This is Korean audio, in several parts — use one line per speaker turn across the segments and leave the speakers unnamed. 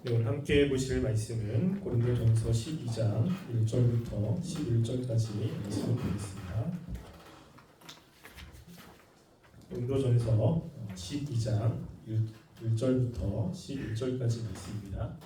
네, 오늘 함께 보실 말씀은 고린도전서 12장 1절부터 11절까지 말씀을 보겠습니다. 고린도전서 12장 1절부터 11절까지 말씀입니다.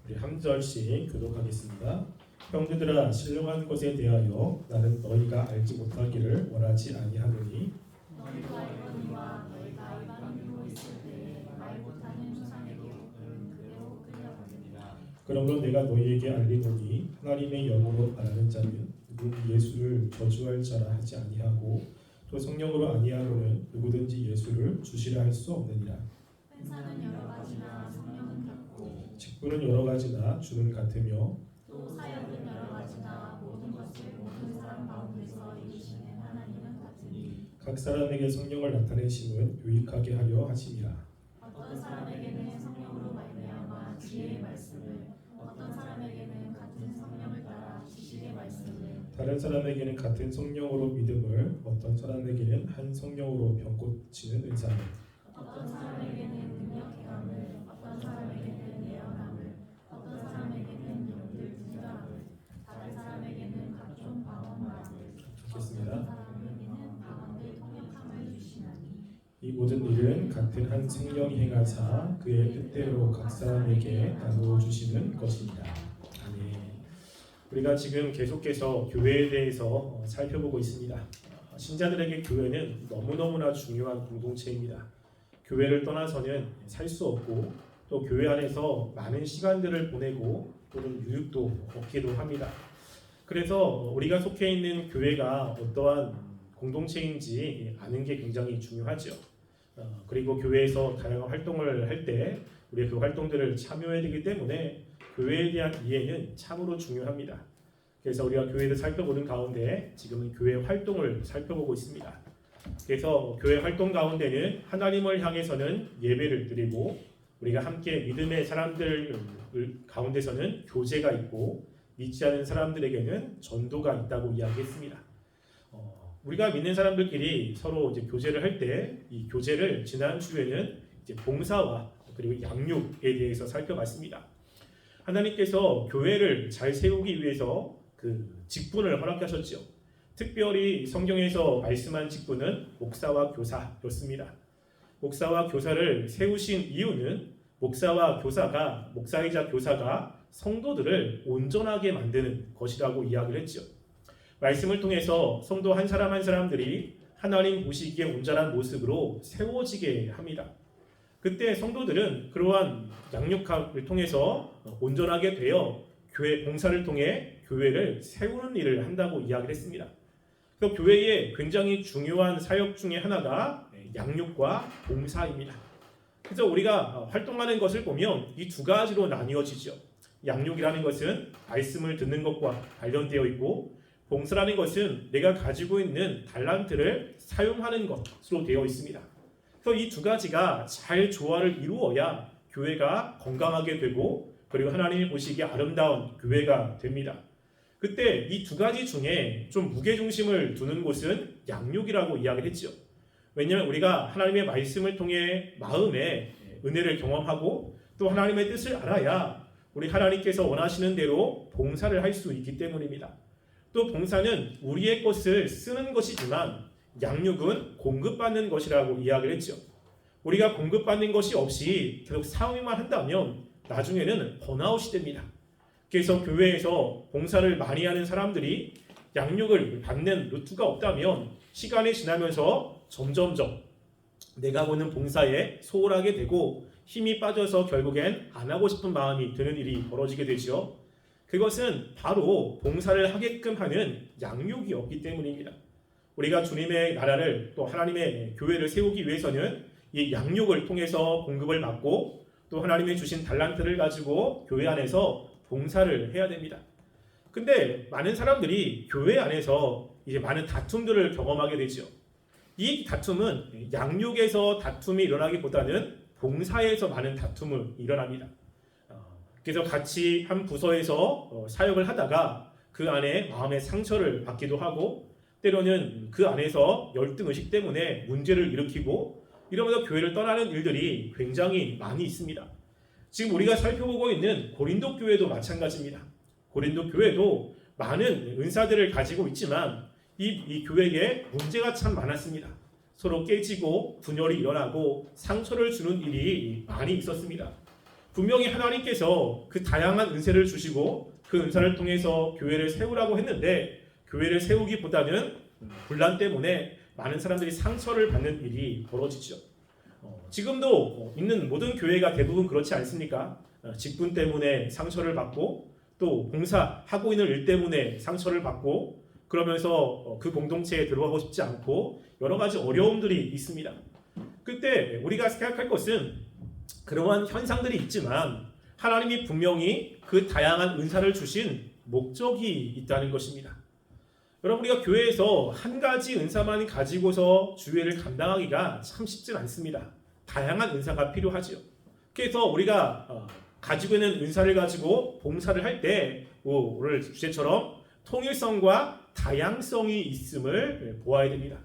우리 한 절씩 교독하겠습니다. 형제들아, 신령한 것에 대하여 나는 너희가 알지 못하기를 원하지 아니하노니
너희가 알거니와 너희가 이방인으로 있을 때에 말 못하는 조상에게 그대로 끌려가느니라.
그러므로 내가 너희에게 알리노니 하나님의 영으로 말하는 자는 누구든지 예수를 저주할 자라 하지 아니하고 또 성령으로 아니하고는 누구든지 예수를 주시라 할 수 없느니라.
은사는 여러 가지나 성령은 같고
직분은 여러 가지나 주는 같으며
또 사역은 여러 가지나 모든 것을 모든 사람 가운데서 이루시는 하나님은 같으니
각 사람에게 성령을 나타내심은 유익하게 하려 하심이라.
어떤 사람에게는 성령으로 말미암아 지혜의 말씀을, 어떤 사람에게는 같은 성령을 따라 지식의 말씀을,
다른 사람에게는 같은 성령으로 믿음을, 어떤 사람에게는 한 성령으로 병 고치는 은사를,
어떤 사람에게는 능력 행함을, 어떤 사람에게는 예언함을, 어떤 사람에게는 영들 분별함을, 다른 사람에게는 각종 방언함을,
좋겠습니다.
어떤 사람에게는 방언들 통역함을 주시나니
이 모든 일은 같은 한 성령이 행하사 그의 뜻대로 각 사람에게 나누어 주시는 것입니다. 아멘. 우리가 지금 계속해서 교회에 대해서 살펴보고 있습니다. 신자들에게 교회는 너무너무나 중요한 공동체입니다. 교회를 떠나서는 살 수 없고 또 교회 안에서 많은 시간들을 보내고 또는 유익도 얻기도 합니다. 그래서 우리가 속해 있는 교회가 어떠한 공동체인지 아는 게 굉장히 중요하죠. 그리고 교회에서 다양한 활동을 할 때 우리가 그 활동들을 참여해야 되기 때문에 교회에 대한 이해는 참으로 중요합니다. 그래서 우리가 교회를 살펴보는 가운데 지금은 교회 활동을 살펴보고 있습니다. 그래서 교회 활동 가운데는 하나님을 향해서는 예배를 드리고 우리가 함께 믿음의 사람들 가운데서는 교제가 있고 믿지 않은 사람들에게는 전도가 있다고 이야기했습니다. 우리가 믿는 사람들끼리 서로 이제 교제를 할 때 이 교제를 지난 주에는 이제 봉사와 그리고 양육에 대해서 살펴봤습니다. 하나님께서 교회를 잘 세우기 위해서 그 직분을 허락하셨죠. 특별히 성경에서 말씀한 직분은 목사와 교사였습니다. 목사와 교사를 세우신 이유는 목사이자 교사가 성도들을 온전하게 만드는 것이라고 이야기를 했죠. 말씀을 통해서 성도 한 사람 한 사람들이 하나님 보시기에 온전한 모습으로 세워지게 합니다. 그때 성도들은 그러한 양육함을 통해서 온전하게 되어 교회 봉사를 통해 교회를 세우는 일을 한다고 이야기를 했습니다. 그래서 교회의 굉장히 중요한 사역 중에 하나가 양육과 봉사입니다. 그래서 우리가 활동하는 것을 보면 이 두 가지로 나뉘어지죠. 양육이라는 것은 말씀을 듣는 것과 관련되어 있고 봉사라는 것은 내가 가지고 있는 달란트를 사용하는 것으로 되어 있습니다. 그래서 이 두 가지가 잘 조화를 이루어야 교회가 건강하게 되고 그리고 하나님이 보시기에 아름다운 교회가 됩니다. 그때 이 두 가지 중에 좀 무게중심을 두는 곳은 양육이라고 이야기를 했죠. 왜냐하면 우리가 하나님의 말씀을 통해 마음의 은혜를 경험하고 또 하나님의 뜻을 알아야 우리 하나님께서 원하시는 대로 봉사를 할 수 있기 때문입니다. 또 봉사는 우리의 것을 쓰는 것이지만 양육은 공급받는 것이라고 이야기를 했죠. 우리가 공급받는 것이 없이 계속 사용만 한다면 나중에는 번아웃이 됩니다. 그래서 교회에서 봉사를 많이 하는 사람들이 양육을 받는 루트가 없다면 시간이 지나면서 점점점 내가 보는 봉사에 소홀하게 되고 힘이 빠져서 결국엔 안 하고 싶은 마음이 드는 일이 벌어지게 되죠. 그것은 바로 봉사를 하게끔 하는 양육이 없기 때문입니다. 우리가 주님의 나라를 또 하나님의 교회를 세우기 위해서는 이 양육을 통해서 공급을 받고 또 하나님이 주신 달란트를 가지고 교회 안에서 봉사를 해야 됩니다. 근데 많은 사람들이 교회 안에서 이제 많은 다툼들을 경험하게 되죠. 이 다툼은 양육에서 다툼이 일어나기보다는 봉사에서 많은 다툼이 일어납니다. 그래서 같이 한 부서에서 사역을 하다가 그 안에 마음의 상처를 받기도 하고 때로는 그 안에서 열등의식 때문에 문제를 일으키고 이러면서 교회를 떠나는 일들이 굉장히 많이 있습니다. 지금 우리가 살펴보고 있는 고린도 교회도 마찬가지입니다. 고린도 교회도 많은 은사들을 가지고 있지만 이 교회에 문제가 참 많았습니다. 서로 깨지고 분열이 일어나고 상처를 주는 일이 많이 있었습니다. 분명히 하나님께서 그 다양한 은혜를 주시고 그 은사를 통해서 교회를 세우라고 했는데 교회를 세우기보다는 분란 때문에 많은 사람들이 상처를 받는 일이 벌어지죠. 지금도 있는 모든 교회가 대부분 그렇지 않습니까? 직분 때문에 상처를 받고 또 봉사하고 있는 일 때문에 상처를 받고 그러면서 그 공동체에 들어가고 싶지 않고 여러 가지 어려움들이 있습니다. 그때 우리가 생각할 것은 그러한 현상들이 있지만 하나님이 분명히 그 다양한 은사를 주신 목적이 있다는 것입니다. 여러분 우리가 교회에서 한 가지 은사만 가지고서 주회를 감당하기가 참 쉽지 않습니다. 다양한 은사가 필요하지요. 그래서 우리가 가지고 있는 은사를 가지고 봉사를 할 때 오늘 주제처럼 통일성과 다양성이 있음을 보아야 됩니다.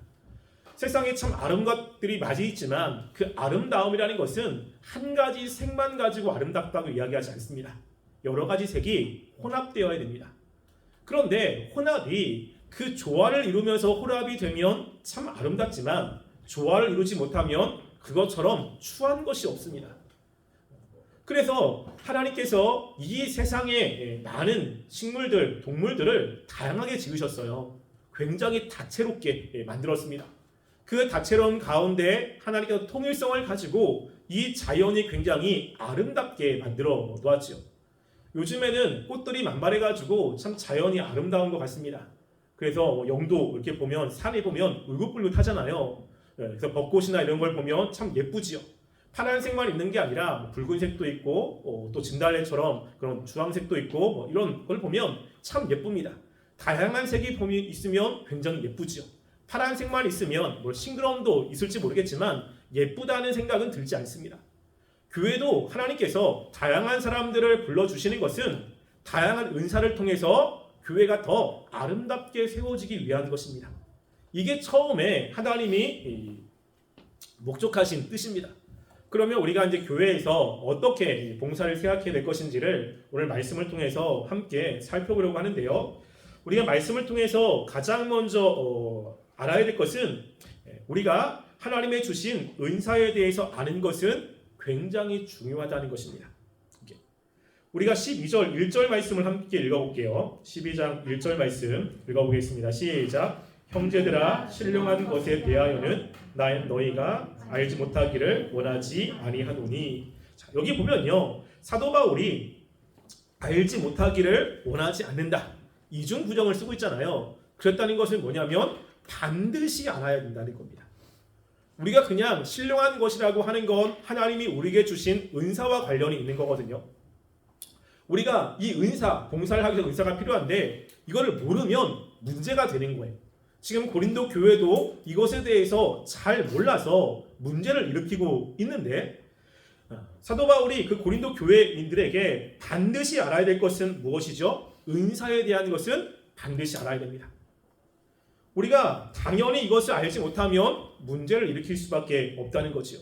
세상에 참 아름다운 것들이 많이 있지만 그 아름다움이라는 것은 한 가지 색만 가지고 아름답다고 이야기하지 않습니다. 여러 가지 색이 혼합되어야 됩니다. 그런데 혼합이 그 조화를 이루면서 혼합이 되면 참 아름답지만 조화를 이루지 못하면 그것처럼 추한 것이 없습니다. 그래서 하나님께서 이 세상에 많은 식물들, 동물들을 다양하게 지으셨어요. 굉장히 다채롭게 만들었습니다. 그 다채로운 가운데 하나님께서 통일성을 가지고 이 자연이 굉장히 아름답게 만들어 놓았죠. 요즘에는 꽃들이 만발해가지고 참 자연이 아름다운 것 같습니다. 그래서 영도 이렇게 보면 산에 보면 울긋불긋하잖아요. 그래서 벚꽃이나 이런 걸 보면 참 예쁘지요. 파란색만 있는 게 아니라 붉은색도 있고 또 진달래처럼 그런 주황색도 있고 이런 걸 보면 참 예쁩니다. 다양한 색이 있으면 굉장히 예쁘지요. 파란색만 있으면 싱그러움도 있을지 모르겠지만 예쁘다는 생각은 들지 않습니다. 교회도 하나님께서 다양한 사람들을 불러주시는 것은 다양한 은사를 통해서 교회가 더 아름답게 세워지기 위한 것입니다. 이게 처음에 하나님이 목적하신 뜻입니다. 그러면 우리가 이제 교회에서 어떻게 봉사를 생각해야 될 것인지를 오늘 말씀을 통해서 함께 살펴보려고 하는데요. 우리가 말씀을 통해서 가장 먼저 알아야 될 것은 우리가 하나님의 주신 은사에 대해서 아는 것은 굉장히 중요하다는 것입니다. 우리가 12절 1절 말씀을 함께 읽어볼게요. 12장 1절 말씀 읽어보겠습니다. 시작. 형제들아 신령한 것에 대하여는 너희가 알지 못하기를 원하지 아니하노니. 자, 여기 보면요. 사도 바울이 알지 못하기를 원하지 않는다. 이중 부정을 쓰고 있잖아요. 그랬다는 것은 뭐냐면 반드시 알아야 된다는 겁니다. 우리가 그냥 신령한 것이라고 하는 건 하나님이 우리에게 주신 은사와 관련이 있는 거거든요. 우리가 이 은사, 봉사를 하기 위해서 은사가 필요한데 이거를 모르면 문제가 되는 거예요. 지금 고린도 교회도 이것에 대해서 잘 몰라서 문제를 일으키고 있는데 사도 바울이 그 고린도 교회인들에게 반드시 알아야 될 것은 무엇이죠? 은사에 대한 것은 반드시 알아야 됩니다. 우리가 당연히 이것을 알지 못하면 문제를 일으킬 수밖에 없다는 거지요.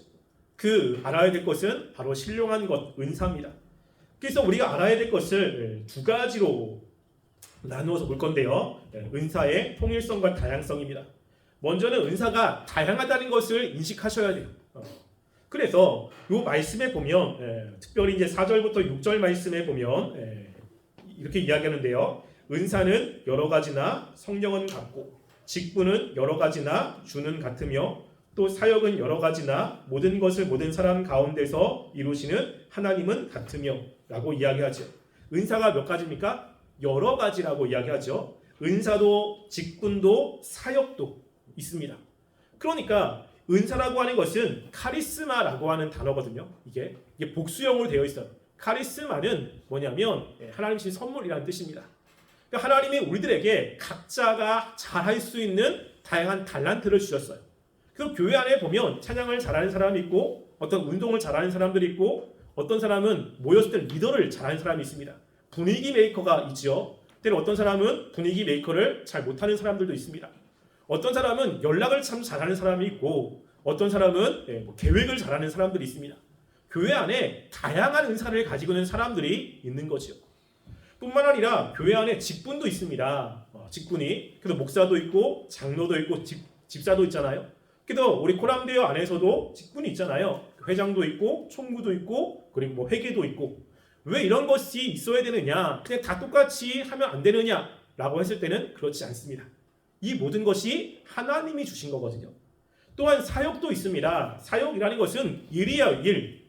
그 알아야 될 것은 바로 신령한 것, 은사입니다. 그래서 우리가 알아야 될 것을 두 가지로 나누어서 볼 건데요. 은사의 통일성과 다양성입니다. 먼저는 은사가 다양하다는 것을 인식하셔야 돼요. 그래서 이 말씀에 보면 특별히 이제 4절부터 6절 말씀에 보면 이렇게 이야기하는데요. 은사는 여러 가지나 성령은 같고 직분은 여러 가지나 주는 같으며 또 사역은 여러 가지나 모든 것을 모든 사람 가운데서 이루시는 하나님은 같으며 라고 이야기하죠. 은사가 몇 가지입니까? 여러 가지라고 이야기하죠. 은사도 직분도 사역도 있습니다. 그러니까 은사라고 하는 것은 카리스마라고 하는 단어거든요. 이게 복수형으로 되어 있어요. 카리스마는 뭐냐면 하나님 주신 선물이라는 뜻입니다. 그러니까 하나님이 우리들에게 각자가 잘할 수 있는 다양한 달란트를 주셨어요. 그래서 교회 안에 보면 찬양을 잘하는 사람이 있고 어떤 운동을 잘하는 사람들이 있고 어떤 사람은 모였을 때 리더를 잘하는 사람이 있습니다. 분위기 메이커가 있죠. 때로 어떤 사람은 분위기 메이커를 잘 못하는 사람들도 있습니다. 어떤 사람은 연락을 참 잘하는 사람이 있고 어떤 사람은 뭐 계획을 잘하는 사람들이 있습니다. 교회 안에 다양한 은사를 가지고 있는 사람들이 있는 거죠. 뿐만 아니라 교회 안에 직분도 있습니다. 직분이. 그래서 목사도 있고 장로도 있고 집사도 있잖아요. 그래서 우리 코람데어 안에서도 직분이 있잖아요. 회장도 있고 총무도 있고 그리고 뭐 회계도 있고. 왜 이런 것이 있어야 되느냐? 그냥 다 똑같이 하면 안 되느냐라고 했을 때는 그렇지 않습니다. 이 모든 것이 하나님이 주신 거거든요. 또한 사역도 있습니다. 사역이라는 것은 일이에요. 일.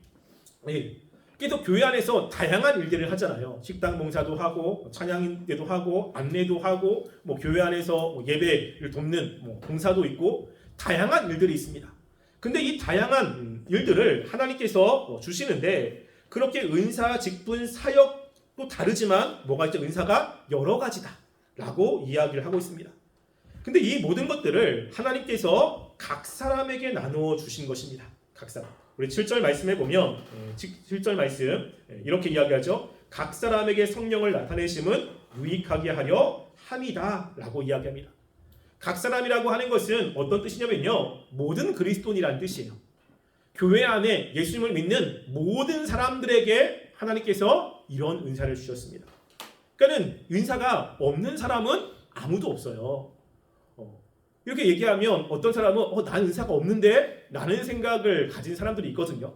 그래서 교회 안에서 다양한 일들을 하잖아요. 식당 봉사도 하고 찬양대도 하고 안내도 하고 뭐 교회 안에서 예배를 돕는 뭐 봉사도 있고 다양한 일들이 있습니다. 근데 이 다양한 일들을 하나님께서 주시는데 그렇게 은사, 직분, 사역도 다르지만 뭐가 있죠? 은사가 여러 가지다라고 이야기를 하고 있습니다. 근데 이 모든 것들을 하나님께서 각 사람에게 나누어 주신 것입니다. 각 사람. 우리 7절 말씀에 보면 7절 말씀 이렇게 이야기하죠. 각 사람에게 성령을 나타내심은 유익하게 하려 함이다 라고 이야기합니다. 각 사람이라고 하는 것은 어떤 뜻이냐면요. 모든 그리스도인이라는 뜻이에요. 교회 안에 예수님을 믿는 모든 사람들에게 하나님께서 이런 은사를 주셨습니다. 그러니까 은사가 없는 사람은 아무도 없어요. 이렇게 얘기하면 어떤 사람은 난 은사가 없는데 라는 생각을 가진 사람들이 있거든요.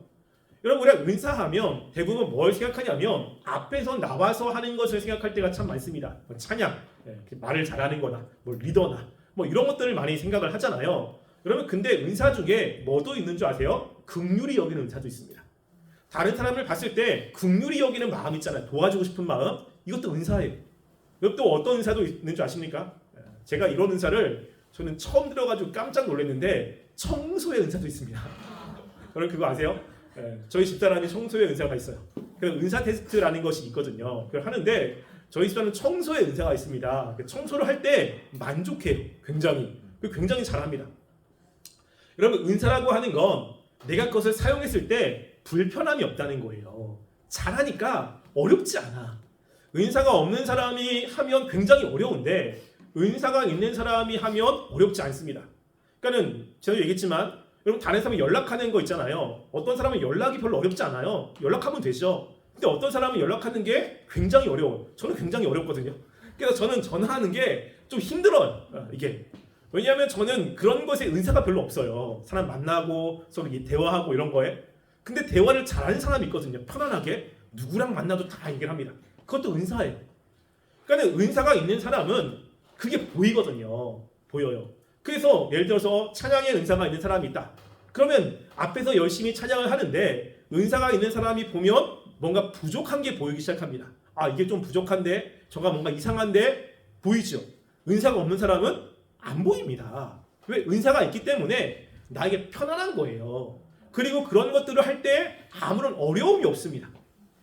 여러분 우리가 은사하면 대부분 뭘 생각하냐면 앞에서 나와서 하는 것을 생각할 때가 참 많습니다. 찬양, 말을 잘하는 거나 뭐 리더나 뭐 이런 것들을 많이 생각을 하잖아요. 여러분 근데 은사 중에 뭐도 있는 줄 아세요? 긍휼히 여기는 은사도 있습니다. 다른 사람을 봤을 때 긍휼히 여기는 마음 있잖아요. 도와주고 싶은 마음. 이것도 은사예요. 여러분 또 어떤 은사도 있는 줄 아십니까? 제가 이런 은사를 저는 처음 들어가지고 깜짝 놀랐는데 청소의 은사도 있습니다. 여러분 그거 아세요? 저희 집사람이 청소의 은사가 있어요. 그래서 은사 테스트라는 것이 있거든요. 그걸 하는데 저희 집사람은 청소의 은사가 있습니다. 청소를 할 때 만족해요. 굉장히 잘합니다. 여러분 은사라고 하는 건 내가 그것을 사용했을 때 불편함이 없다는 거예요. 잘하니까 어렵지 않아. 은사가 없는 사람이 하면 굉장히 어려운데 은사가 있는 사람이 하면 어렵지 않습니다. 그러니까는 제가 얘기했지만 여러분 다른 사람이 연락하는 거 있잖아요. 어떤 사람은 연락이 별로 어렵지 않아요. 연락하면 되죠. 근데 어떤 사람은 연락하는 게 굉장히 어려워요. 저는 굉장히 어렵거든요. 그래서 저는 전화하는 게 좀 힘들어요. 이게 왜냐하면 저는 그런 것에 은사가 별로 없어요. 사람 만나고 서로 대화하고 이런 거에. 근데 대화를 잘하는 사람이 있거든요. 편안하게 누구랑 만나도 다 얘기를 합니다. 그것도 은사예요. 그러니까 은사가 있는 사람은 그게 보이거든요. 보여요. 그래서 예를 들어서 찬양의 은사가 있는 사람이 있다. 그러면 앞에서 열심히 찬양을 하는데 은사가 있는 사람이 보면 뭔가 부족한 게 보이기 시작합니다. 이게 좀 부족한데 저가 뭔가 이상한데 보이죠. 은사가 없는 사람은 안 보입니다. 왜? 은사가 있기 때문에 나에게 편안한 거예요. 그리고 그런 것들을 할 때 아무런 어려움이 없습니다.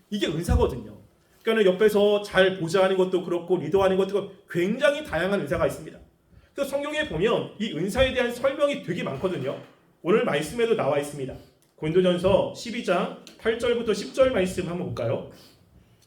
이게 은사거든요. 그러니까 옆에서 잘 보좌하는 것도 그렇고 리더하는 것도 그렇고 굉장히 다양한 은사가 있습니다. 그래서 성경에 보면 이 은사에 대한 설명이 되게 많거든요. 오늘 말씀에도 나와 있습니다. 고린도전서 12장 8절부터 10절 말씀 한번 볼까요?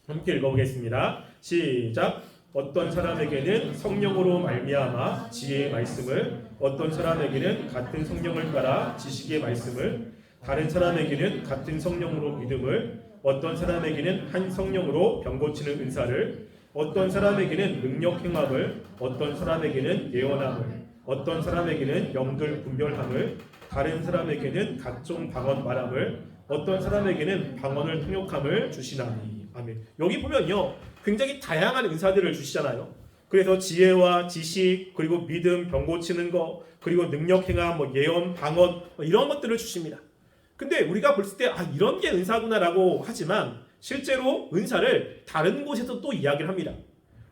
함께 읽어보겠습니다. 시작. 어떤 사람에게는 성령으로 말미암아 지혜의 말씀을, 어떤 사람에게는 같은 성령을 따라 지식의 말씀을, 다른 사람에게는 같은 성령으로 믿음을, 어떤 사람에게는 한 성령으로 병 고치는 은사를, 어떤 사람에게는 능력 행함을, 어떤 사람에게는 예언함을, 어떤 사람에게는 영들 분별함을, 다른 사람에게는 각종 방언 말함을, 어떤 사람에게는 방언을 통역함을 주시나니. 아멘. 여기 보면요 굉장히 다양한 은사들을 주시잖아요. 그래서 지혜와 지식, 그리고 믿음, 병 고치는 거, 그리고 능력 행함, 뭐 예언, 방언 이런 것들을 주십니다. 근데 우리가 볼 때 이런 게 은사구나라고 하지만 실제로 은사를 다른 곳에서 또 이야기를 합니다.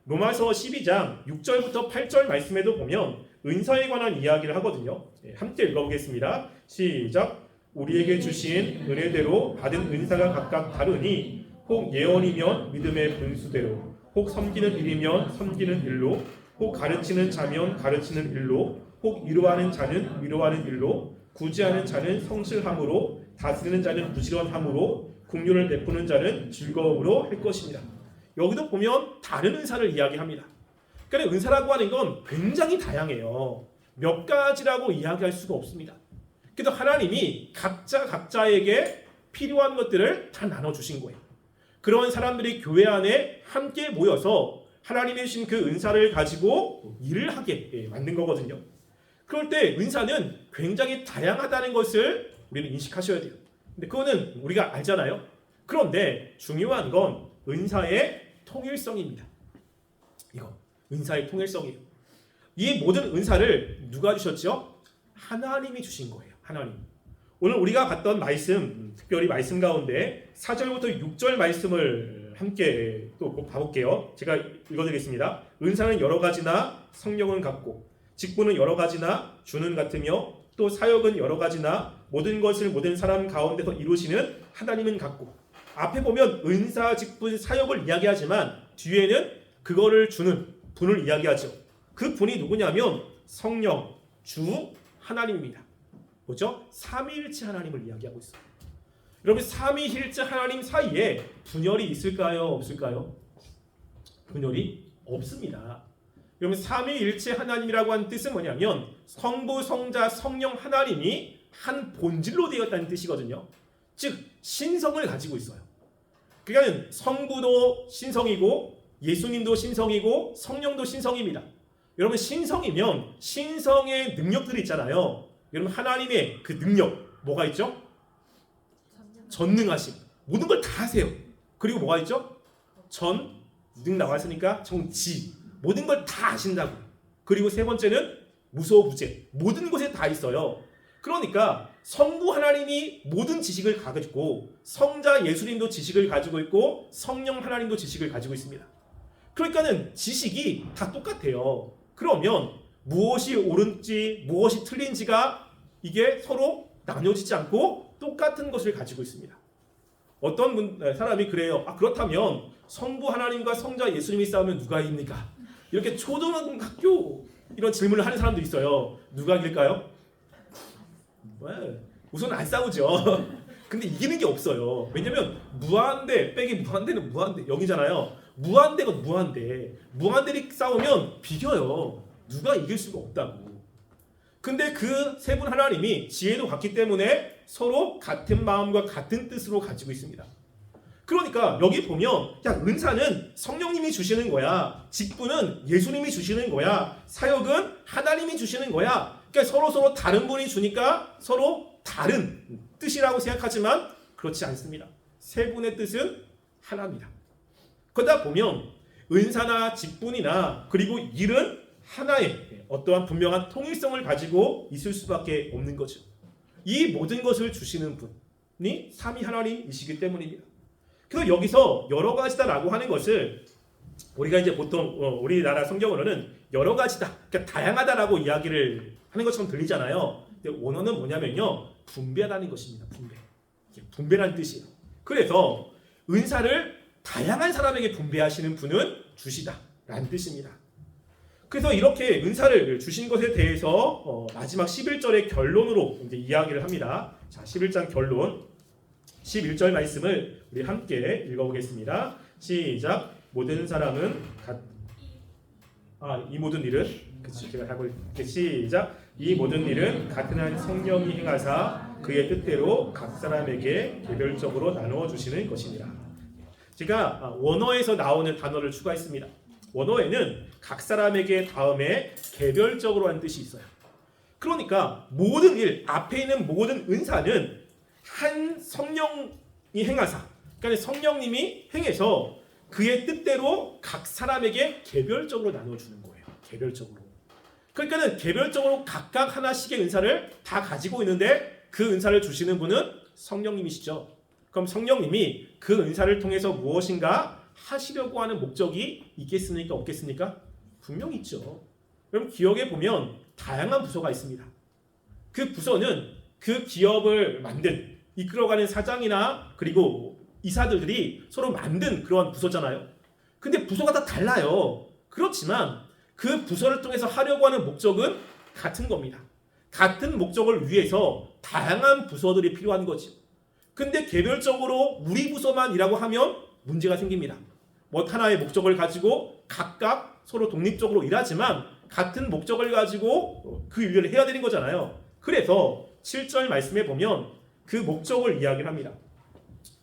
로마서 12장 6절부터 8절 말씀에도 보면 은사에 관한 이야기를 하거든요. 함께 읽어보겠습니다. 시작. 우리에게 주신 은혜대로 받은 은사가 각각 다르니 혹 예언이면 믿음의 분수대로, 혹 섬기는 일이면 섬기는 일로, 혹 가르치는 자면 가르치는 일로, 혹 위로하는 자는 위로하는 일로, 구제하는 자는 성실함으로, 다스리는 자는 부지런함으로, 긍휼을 베푸는 자는 즐거움으로 할 것입니다. 여기도 보면 다른 은사를 이야기합니다. 그러니까 은사라고 하는 건 굉장히 다양해요. 몇 가지라고 이야기할 수가 없습니다. 그래서 하나님이 각자에게 필요한 것들을 다 나눠주신 거예요. 그런 사람들이 교회 안에 함께 모여서 하나님의 주신 그 은사를 가지고 일을 하게 만든 거거든요. 그럴 때 은사는 굉장히 다양하다는 것을 우리는 인식하셔야 돼요. 근데 그거는 우리가 알잖아요. 그런데 중요한 건 은사의 통일성입니다. 이거 은사의 통일성이에요. 이 모든 은사를 누가 주셨죠? 하나님이 주신 거예요. 하나님. 오늘 우리가 봤던 말씀, 특별히 말씀 가운데 4절부터 6절 말씀을 함께 또 봐볼게요. 제가 읽어드리겠습니다. 은사는 여러 가지나 성령은 같고 직분은 여러 가지나 주는 같으며 또 사역은 여러 가지나 모든 것을 모든 사람 가운데서 이루시는 하나님은 같고. 앞에 보면 은사, 직분, 사역을 이야기하지만 뒤에는 그거를 주는 분을 이야기하죠. 그 분이 누구냐면 성령, 주, 하나님입니다. 뭐죠? 삼위일체 하나님을 이야기하고 있어요. 여러분 삼위일체 하나님 사이에 분열이 있을까요? 없을까요? 분열이 없습니다. 여러분 삼위일체 하나님이라고 하는 뜻은 뭐냐면 성부, 성자, 성령 하나님이 한 본질로 되었다는 뜻이거든요. 즉 신성을 가지고 있어요. 그러니까 성부도 신성이고 예수님도 신성이고 성령도 신성입니다. 여러분 신성이면 신성의 능력들이 있잖아요. 여러분 하나님의 그 능력 뭐가 있죠? 전능하심. 모든 걸 다 하세요. 그리고 뭐가 있죠? 능 나왔으니까 정지. 모든 걸 다 아신다고. 그리고 세 번째는 무소부재. 모든 곳에 다 있어요. 그러니까 성부 하나님이 모든 지식을 가지고 성자 예수님도 지식을 가지고 있고 성령 하나님도 지식을 가지고 있습니다. 그러니까는 지식이 다 똑같아요. 그러면 무엇이 옳은지 무엇이 틀린지가 이게 서로 나눠지지 않고 똑같은 것을 가지고 있습니다. 어떤 사람이 그래요. 그렇다면 성부 하나님과 성자 예수님이 싸우면 누가 이깁니까? 이렇게 초등학교 이런 질문을 하는 사람도 있어요. 누가 이길까요? 우선 안 싸우죠. 근데 이기는 게 없어요. 왜냐면 무한대 빼기 무한대는 무한대 0이잖아요. 무한대가 무한대리 싸우면 비겨요. 누가 이길 수가 없다고. 근데 그 세 분 하나님이 지혜도 같기 때문에 서로 같은 마음과 같은 뜻으로 가지고 있습니다. 그러니까 여기 보면 은사는 성령님이 주시는 거야. 직분은 예수님이 주시는 거야. 사역은 하나님이 주시는 거야. 그러니까 서로 다른 분이 주니까 서로 다른 뜻이라고 생각하지만 그렇지 않습니다. 세 분의 뜻은 하나입니다. 그러다 보면 은사나 직분이나 그리고 일은 하나의 어떠한 분명한 통일성을 가지고 있을 수밖에 없는 거죠. 이 모든 것을 주시는 분이 삼위 하나님이시기 때문입니다. 그래서 여기서 여러 가지다라고 하는 것을 우리가 이제 보통 우리나라 성경으로는 여러 가지다, 그러니까 다양하다라고 이야기를 하는 것처럼 들리잖아요. 근데 원어는 뭐냐면요, 분배라는 것입니다. 분배라는 뜻이에요. 그래서 은사를 다양한 사람에게 분배하시는 분은 주시다라는 뜻입니다. 그래서 이렇게 은사를 주신 것에 대해서 마지막 11절의 결론으로 이제 이야기를 합니다. 자, 11장 결론 11절 말씀을 우리 함께 읽어보겠습니다. 시작. 모든 사람은 이 모든 일은 제가 하고 시작. 이 모든 일은 같은 한 성령이 행하사 그의 뜻대로 각 사람에게 개별적으로 나누어 주시는 것이니라. 제가 원어에서 나오는 단어를 추가했습니다. 원어에는 각 사람에게 다음에 개별적으로 하는 뜻이 있어요. 그러니까 모든 일, 앞에 있는 모든 은사는 한 성령이 행하사, 그러니까 성령님이 행해서 그의 뜻대로 각 사람에게 개별적으로 나눠주는 거예요. 개별적으로. 그러니까는 개별적으로 각각 하나씩의 은사를 다 가지고 있는데 그 은사를 주시는 분은 성령님이시죠. 그럼 성령님이 그 은사를 통해서 무엇인가 하시려고 하는 목적이 있겠습니까? 없겠습니까? 분명히 있죠. 여러분 기업에 보면 다양한 부서가 있습니다. 그 부서는 그 기업을 이끌어가는 사장이나 그리고 이사들이 서로 만든 그런 부서잖아요. 근데 부서가 다 달라요. 그렇지만 그 부서를 통해서 하려고 하는 목적은 같은 겁니다. 같은 목적을 위해서 다양한 부서들이 필요한 거죠. 근데 개별적으로 우리 부서만 일하고 하면 문제가 생깁니다. 하나의 목적을 가지고 각각 서로 독립적으로 일하지만 같은 목적을 가지고 그 일을 해야 되는 거잖아요. 그래서 7절 말씀에 보면 그 목적을 이야기를 합니다.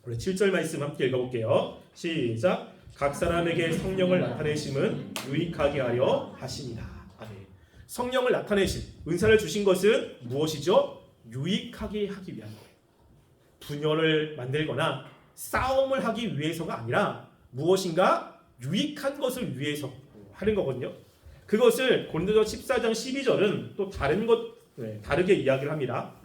우리 7절 말씀 함께 읽어볼게요. 시작. 각 사람에게 성령을 나타내심은 유익하게 하려 하십니다. 아멘. 성령을 나타내신, 은사를 주신 것은 무엇이죠? 유익하게 하기 위한 거예요. 분열을 만들거나 싸움을 하기 위해서가 아니라 무엇인가 유익한 것을 위해서 하는 거거든요. 그것을 고린도서 14장 12절은 또 다르게 이야기를 합니다.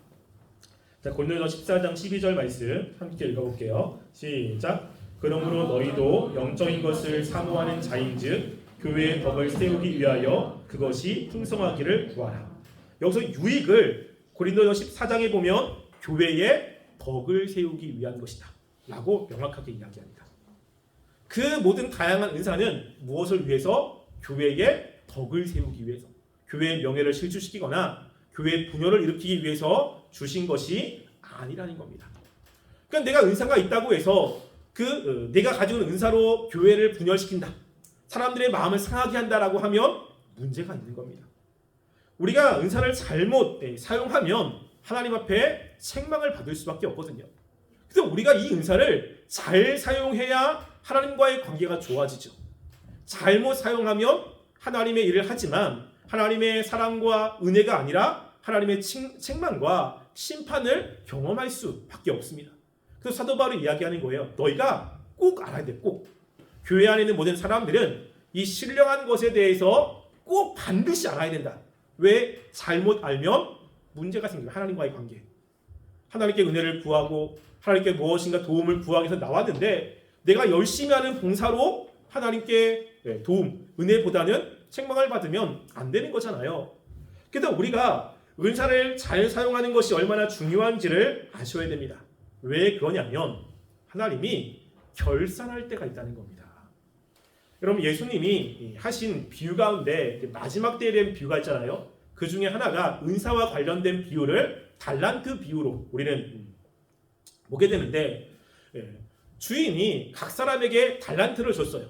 자, 고린도서 14장 12절 말씀 함께 읽어볼게요. 시작. 그러므로 너희도 영적인 것을 사모하는 자인즉 교회의 덕을 세우기 위하여 그것이 풍성하기를 구하라. 여기서 유익을 고린도서 14장에 보면 교회의 덕을 세우기 위한 것이다 라고 명확하게 이야기합니다. 그 모든 다양한 은사는 무엇을 위해서? 교회의 덕을 세우기 위해서, 교회의 명예를 실추시키거나 교회의 분열을 일으키기 위해서 주신 것이 아니라는 겁니다. 그러니까 내가 은사가 있다고 해서 내가 가지고 있는 은사로 교회를 분열시킨다, 사람들의 마음을 상하게 한다라고 하면 문제가 있는 겁니다. 우리가 은사를 잘못 사용하면 하나님 앞에 책망을 받을 수밖에 없거든요. 그래서 우리가 이 은사를 잘 사용해야 하나님과의 관계가 좋아지죠. 잘못 사용하면 하나님의 일을 하지만 하나님의 사랑과 은혜가 아니라 하나님의 책망과 심판을 경험할 수밖에 없습니다. 그래서 사도 바울이 이야기하는 거예요. 너희가 꼭 알아야 돼. 꼭. 교회 안에 있는 모든 사람들은 이 신령한 것에 대해서 꼭 반드시 알아야 된다. 왜? 잘못 알면 문제가 생겨요. 하나님과의 관계. 하나님께 은혜를 구하고 하나님께 무엇인가 도움을 구하기 위해서 나왔는데 내가 열심히 하는 봉사로 하나님께 도움, 은혜보다는 책망을 받으면 안 되는 거잖아요. 그래서 우리가 은사를 잘 사용하는 것이 얼마나 중요한지를 아셔야 됩니다. 왜 그러냐면 하나님이 결산할 때가 있다는 겁니다. 여러분, 예수님이 하신 비유 가운데 마지막 때에 대한 비유가 있잖아요. 그 중에 하나가 은사와 관련된 비유를 달란트 비유로 우리는 보게 되는데, 주인이 각 사람에게 달란트를 줬어요.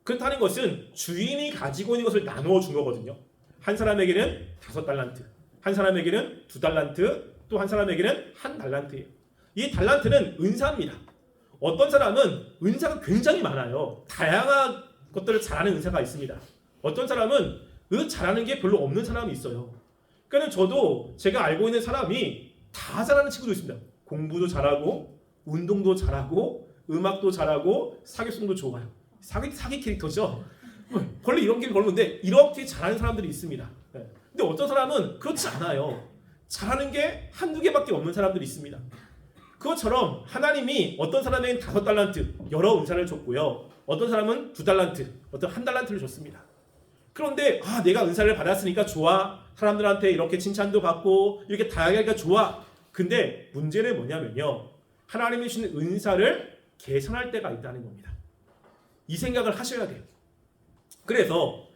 그렇다는 것은 주인이 가지고 있는 것을 나누어 준 거거든요. 한 사람에게는 5달란트, 한 사람에게는 2달란트, 또 한 사람에게는 1달란트예요. 이 달란트는 은사입니다. 어떤 사람은 은사가 굉장히 많아요. 다양한 것들을 잘하는 은사가 있습니다. 어떤 사람은 잘하는 게 별로 없는 사람이 있어요. 그러니까 저도 제가 알고 있는 사람이 다 잘하는 친구도 있습니다. 공부도 잘하고 운동도 잘하고 음악도 잘하고 사교성도 좋아요. 사기 캐릭터죠. 원래 이런 게 별로인데 이렇게 잘하는 사람들이 있습니다. 근데 어떤 사람은 그렇지 않아요. 잘하는 게 한두 개밖에 없는 사람들이 있습니다. 그것처럼 하나님이 어떤 사람에게는 5달란트, 여러 은사를 줬고요. 어떤 사람은 2달란트, 어떤 1달란트를 줬습니다. 그런데 내가 은사를 받았으니까 좋아. 사람들한테 이렇게 칭찬도 받고 이렇게 다양하게 하니까 좋아. 근데 문제는 뭐냐면요. 하나님이 주신 은사를 계산할 때가 있다는 겁니다. 이 생각을 하셔야 돼요. 그래서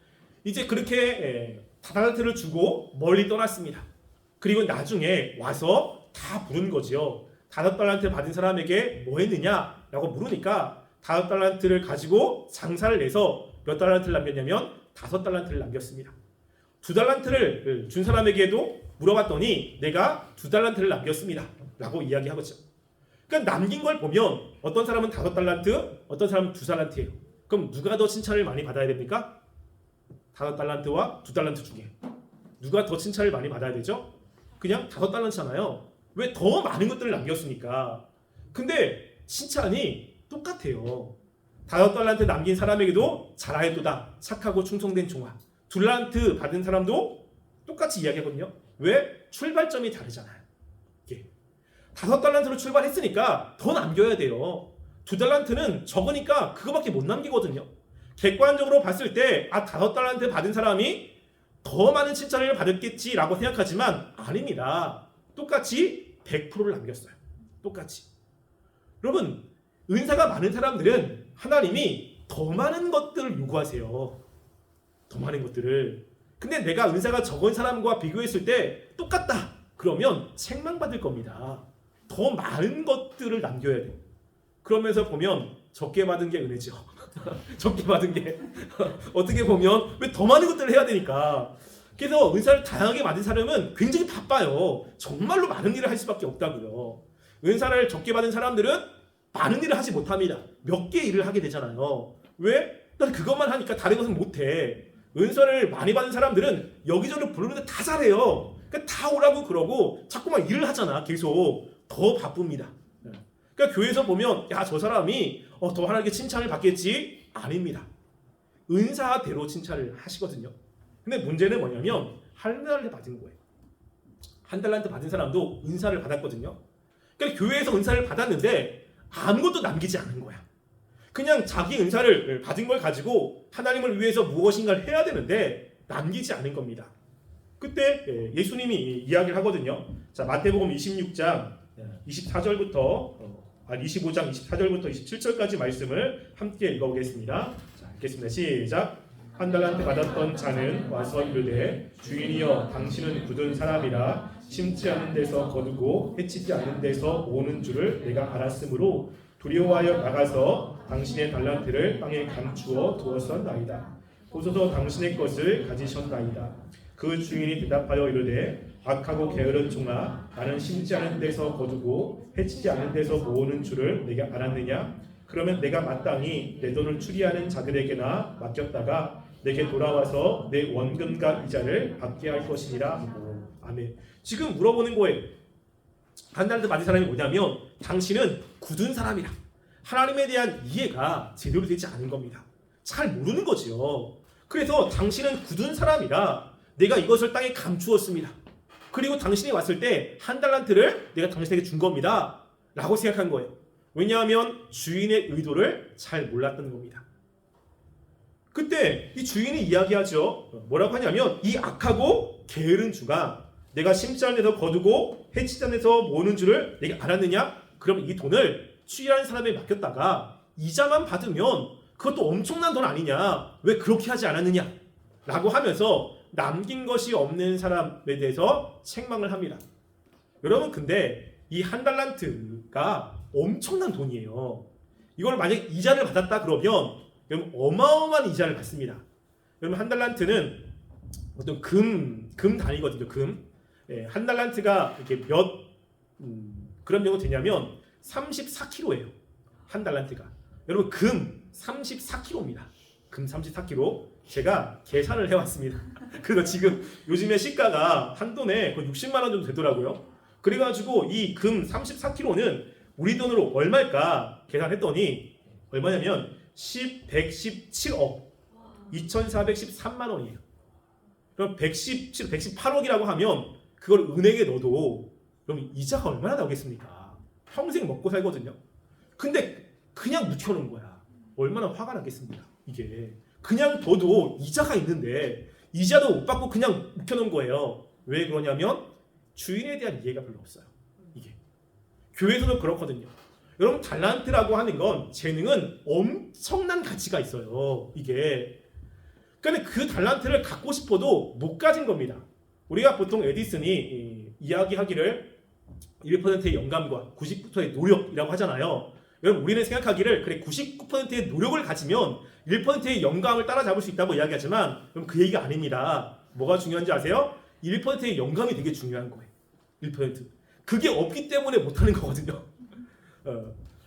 이제 그렇게 달란트를 주고 멀리 떠났습니다. 그리고 나중에 와서 다 부른 거지요. 5달란트 받은 사람에게 뭐 했느냐라고 물으니까 5달란트를 가지고 장사를 내서 몇 달란트를 남겼냐면 5달란트를 남겼습니다. 2달란트를 준 사람에게도 물어봤더니 내가 2달란트를 남겼습니다 라고 이야기하겠죠. 그러니까 남긴 걸 보면 어떤 사람은 5달란트, 어떤 사람은 2달란트예요. 그럼 누가 더 칭찬을 많이 받아야 됩니까? 5달란트와 2달란트 중에 누가 더 칭찬을 많이 받아야 되죠? 그냥 5달란트잖아요. 왜? 더 많은 것들을 남겼으니까. 근데 칭찬이 똑같아요. 5달란트 남긴 사람에게도 잘하였도다, 착하고 충성된 종아. 2달란트 받은 사람도 똑같이 이야기하거든요. 왜? 출발점이 다르잖아요. 5달란트로 출발했으니까 더 남겨야 돼요. 2달란트는 적으니까 그거밖에 못 남기거든요. 객관적으로 봤을 때 5달란트 받은 사람이 더 많은 칭찬을 받았겠지라고 생각하지만 아닙니다. 똑같이 100%를 남겼어요. 똑같이. 여러분, 은사가 많은 사람들은 하나님이 더 많은 것들을 요구하세요. 더 많은 것들을. 근데 내가 은사가 적은 사람과 비교했을 때 똑같다. 그러면 책망받을 겁니다. 더 많은 것들을 남겨야 돼요. 그러면서 보면 적게 받은 게 은혜죠. 적게 받은 게 어떻게 보면 왜 더 많은 것들을 해야 되니까. 그래서 은사를 다양하게 받은 사람은 굉장히 바빠요. 정말로 많은 일을 할 수밖에 없다고요. 은사를 적게 받은 사람들은 많은 일을 하지 못합니다. 몇 개 일을 하게 되잖아요. 왜? 난 그것만 하니까 다른 것은 못해. 은사를 많이 받은 사람들은 여기저기 부르는데 다 잘해요. 그러니까 다 오라고 그러고 자꾸만 일을 하잖아. 계속 더 바쁩니다. 그러니까 교회에서 보면 야, 저 사람이 더 하나님께 칭찬을 받겠지? 아닙니다. 은사대로 칭찬을 하시거든요. 근데 문제는 뭐냐면 한 달란트 받은 거예요. 한 달란트 받은 사람도 은사를 받았거든요. 그러니까 교회에서 은사를 받았는데 아무것도 남기지 않은 거야. 그냥 자기 은사를 받은 걸 가지고 하나님을 위해서 무엇인가를 해야 되는데 남기지 않은 겁니다. 그때 예수님이 이야기를 하거든요. 자, 마태복음 26장 25장 24절부터 27절까지 말씀을 함께 읽어보겠습니다. 자, 읽겠습니다. 시작. 한 달란트 받았던 자는 와서 이르되 주인이여 당신은 굳은 사람이라 심지 않은 데서 거두고 해치지 않은 데서 오는 줄을 내가 알았으므로 두려워하여 나가서 당신의 달란트를 땅에 감추어 두었었나이다. 보소서 당신의 것을 가지셨나이다. 그 주인이 대답하여 이르되 악하고 게으른 종아 나는 심지 않은 데서 거두고 해치지 않은 데서 모으는 줄을 내가 알았느냐? 그러면 내가 마땅히 내 돈을 추리하는 자들에게나 맡겼다가 내게 돌아와서 내 원금과 이자를 받게 할 것이니라 하고. 아멘. 지금 물어보는 거예요. 한 달란트 받은 사람이 뭐냐면 당신은 굳은 사람이라. 하나님에 대한 이해가 제대로 되지 않은 겁니다. 잘 모르는 거지요. 그래서 당신은 굳은 사람이라 내가 이것을 땅에 감추었습니다. 그리고 당신이 왔을 때 한 달란트를 내가 당신에게 준 겁니다. 라고 생각한 거예요. 왜냐하면 주인의 의도를 잘 몰랐던 겁니다. 그때 이 주인이 이야기하죠. 뭐라고 하냐면 이 악하고 게으른 주가 내가 심지 않은 데서 거두고 해치지 않은 데서 모으는 줄을 내가 알았느냐? 그럼 이 돈을 추리하는 사람에 맡겼다가 이자만 받으면 그것도 엄청난 돈 아니냐? 왜 그렇게 하지 않았느냐? 라고 하면서 남긴 것이 없는 사람에 대해서 책망을 합니다. 여러분 근데 이 한 달란트가 엄청난 돈이에요. 이걸 만약 이자를 받았다 그러면 여러분 어마어마한 이자를 받습니다. 여러분 한 달란트는 어떤 금 단위거든요. 금. 한 달란트가 이렇게 그런 정도 되냐면 34kg예요. 한 달란트가. 여러분 금 34kg입니다. 금 34kg. 제가 계산을 해왔습니다. 그래서 지금 요즘에 시가가 한 돈에 거의 60만 원 정도 되더라고요. 그래가지고 이 금 34kg는 우리 돈으로 얼마일까 계산했더니 얼마냐면 117억 2,413만 원이에요. 그럼 118억이라고 하면 그걸 은행에 넣어도 그럼 이자가 얼마나 나오겠습니까? 평생 먹고 살거든요. 근데 그냥 묵혀놓은 거야. 얼마나 화가 나겠습니까? 이게 그냥 둬도 이자가 있는데 이자도 못 받고 그냥 묵혀놓은 거예요. 왜 그러냐면 주인에 대한 이해가 별로 없어요. 이게 교회에서도 그렇거든요. 여러분 달란트라고 하는 건 재능은 엄청난 가치가 있어요. 이게 그러니까 그 달란트를 갖고 싶어도 못 가진 겁니다. 우리가 보통 에디슨이 이야기하기를 1%의 영감과 99%의 노력이라고 하잖아요. 여러분 우리는 생각하기를 그래 99%의 노력을 가지면 1%의 영감을 따라잡을 수 있다고 이야기하지만 그럼 그 얘기가 아닙니다. 뭐가 중요한지 아세요? 1%의 영감이 되게 중요한 거예요. 1%. 그게 없기 때문에 못하는 거거든요.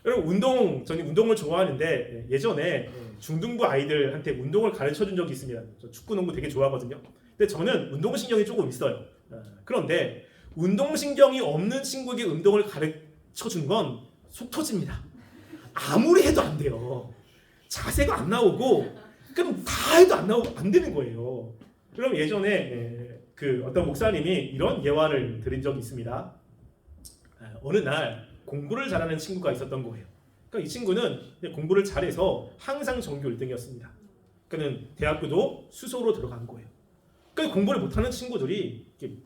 여러분 저는 운동을 좋아하는데 예전에 중등부 아이들한테 운동을 가르쳐준 적이 있습니다. 저 축구, 농구 되게 좋아하거든요. 근데 저는 운동신경이 조금 있어요. 그런데 운동신경이 없는 친구에게 운동을 가르쳐준 건 속 터집니다. 아무리 해도 안 돼요. 자세가 안 나오고 그럼 다 해도 안 나오고 안 되는 거예요. 그럼 예전에 그 어떤 목사님이 이런 예화를 드린 적이 있습니다. 어느 날 공부를 잘하는 친구가 있었던 거예요. 그러니까 이 친구는 공부를 잘해서 항상 전교 1등이었습니다. 그러니까 대학교도 수소로 들어간 거예요. 그러니까 공부를 못하는 친구들이 이렇게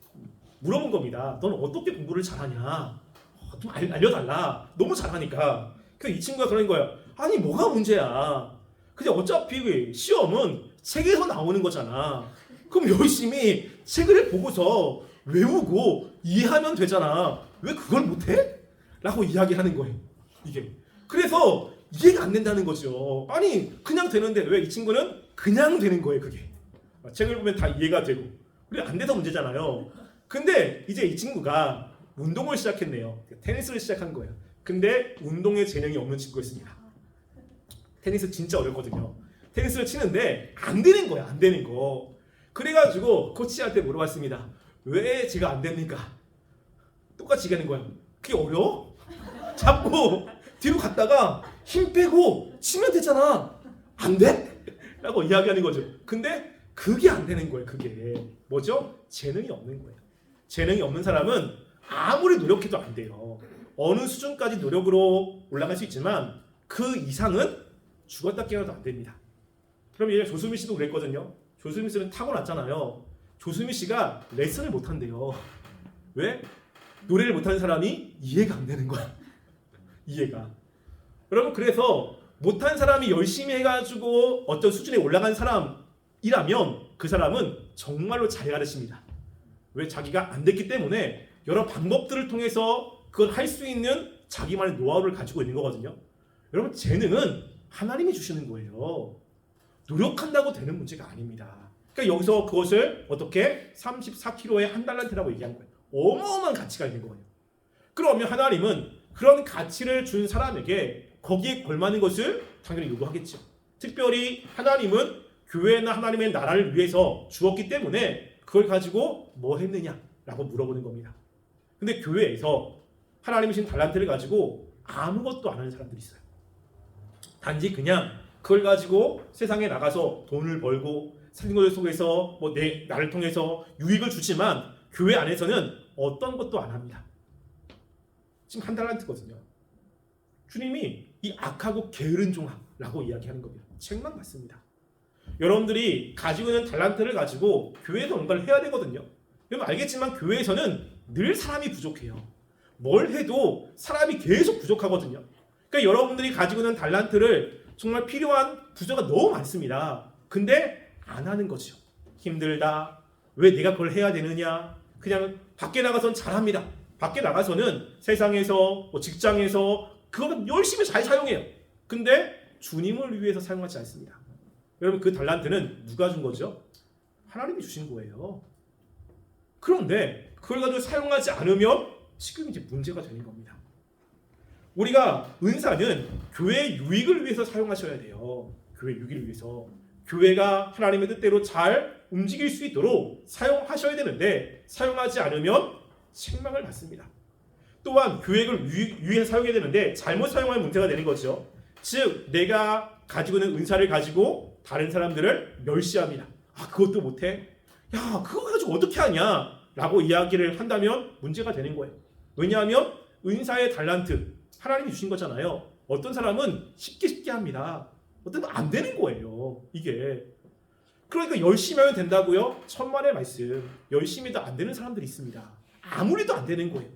물어본 겁니다. 너는 어떻게 공부를 잘하냐? 좀 알려달라. 너무 잘하니까. 그래서 이 친구가 그런 거예요. 아니 뭐가 문제야? 그냥 어차피 시험은 책에서 나오는 거잖아. 그럼 열심히 책을 보고서 외우고 이해하면 되잖아. 왜 그걸 못해? 라고 이야기하는 거예요. 이게. 그래서 이해가 안 된다는 거죠. 아니 그냥 되는데 왜 이 친구는 그냥 되는 거예요. 그게. 책을 보면 다 이해가 되고 그래 안 돼서 문제잖아요. 근데 이제 이 친구가 운동을 시작했네요. 테니스를 시작한 거예요. 근데 운동에 재능이 없는 친구였습니다. 테니스 진짜 어렵거든요. 테니스를 치는데 안 되는 거야, 안 되는 거. 그래가지고 코치한테 물어봤습니다. 왜 제가 안 됩니까? 똑같이 얘기하는 거야. 그게 어려워? 잡고 뒤로 갔다가 힘 빼고 치면 되잖아. 안 돼? 라고 이야기하는 거죠. 근데 그게 안 되는 거예요. 그게 뭐죠? 재능이 없는 거예요. 재능이 없는 사람은 아무리 노력해도 안 돼요. 어느 수준까지 노력으로 올라갈 수 있지만 그 이상은 죽었다 깨어나도 안 됩니다. 그럼 예전에 조수미 씨도 그랬거든요. 조수미 씨는 타고났잖아요. 조수미 씨가 레슨을 못 한대요. 왜? 노래를 못하는 사람이 이해가 안 되는 거야. 이해가. 여러분 그래서 못한 사람이 열심히 해가지고 어떤 수준에 올라간 사람이라면 그 사람은 정말로 잘 가르칩니다. 왜? 자기가 안 됐기 때문에 여러 방법들을 통해서 그걸 할 수 있는 자기만의 노하우를 가지고 있는 거거든요. 여러분 재능은 하나님이 주시는 거예요. 노력한다고 되는 문제가 아닙니다. 그러니까 여기서 그것을 어떻게 34kg의 한 달란트라고 얘기한 거예요. 어마어마한 가치가 있는 거예요. 그러면 하나님은 그런 가치를 준 사람에게 거기에 걸맞는 것을 당연히 요구하겠죠. 특별히 하나님은 교회나 하나님의 나라를 위해서 주었기 때문에 그걸 가지고 뭐 했느냐라고 물어보는 겁니다. 근데 교회에서 하나님이 주신 달란트를 가지고 아무것도 안 하는 사람들이 있어요. 단지 그냥 그걸 가지고 세상에 나가서 돈을 벌고 사는 것 속에서 뭐 나를 통해서 유익을 주지만 교회 안에서는 어떤 것도 안 합니다. 지금 한 달란트거든요. 주님이 이 악하고 게으른 종아라고 이야기하는 겁니다. 책만 같습니다. 여러분들이 가지고 있는 달란트를 가지고 교회에서 뭔가를 해야 되거든요. 여러분 알겠지만 교회에서는 늘 사람이 부족해요. 뭘 해도 사람이 계속 부족하거든요. 그러니까 여러분들이 가지고 있는 달란트를 정말 필요한 부서가 너무 많습니다. 근데 안 하는 거죠. 힘들다. 왜 내가 그걸 해야 되느냐. 그냥 밖에 나가서는 잘합니다. 밖에 나가서는 세상에서 직장에서 그거는 열심히 잘 사용해요. 근데 주님을 위해서 사용하지 않습니다. 여러분 그 달란트는 누가 준 거죠? 하나님이 주신 거예요. 그런데 그걸 가지고 사용하지 않으면 지금 이제 문제가 되는 겁니다. 우리가 은사는 교회의 유익을 위해서 사용하셔야 돼요. 교회 유익을 위해서. 교회가 하나님의 뜻대로 잘 움직일 수 있도록 사용하셔야 되는데 사용하지 않으면 책망을 받습니다. 또한 교회를 위해서 사용해야 되는데 잘못 사용하면 문제가 되는 거죠. 즉 내가 가지고 있는 은사를 가지고 다른 사람들을 멸시합니다. 아 그것도 못해? 야 그거 가지고 어떻게 하냐? 라고 이야기를 한다면 문제가 되는 거예요. 왜냐하면 은사의 달란트 하나님이 주신 거잖아요. 어떤 사람은 쉽게 합니다. 어떤 사람은 안 되는 거예요. 이게. 그러니까 열심히 하면 된다고요? 천만의 말씀. 열심히 해도 안 되는 사람들이 있습니다. 아무리도 안 되는 거예요.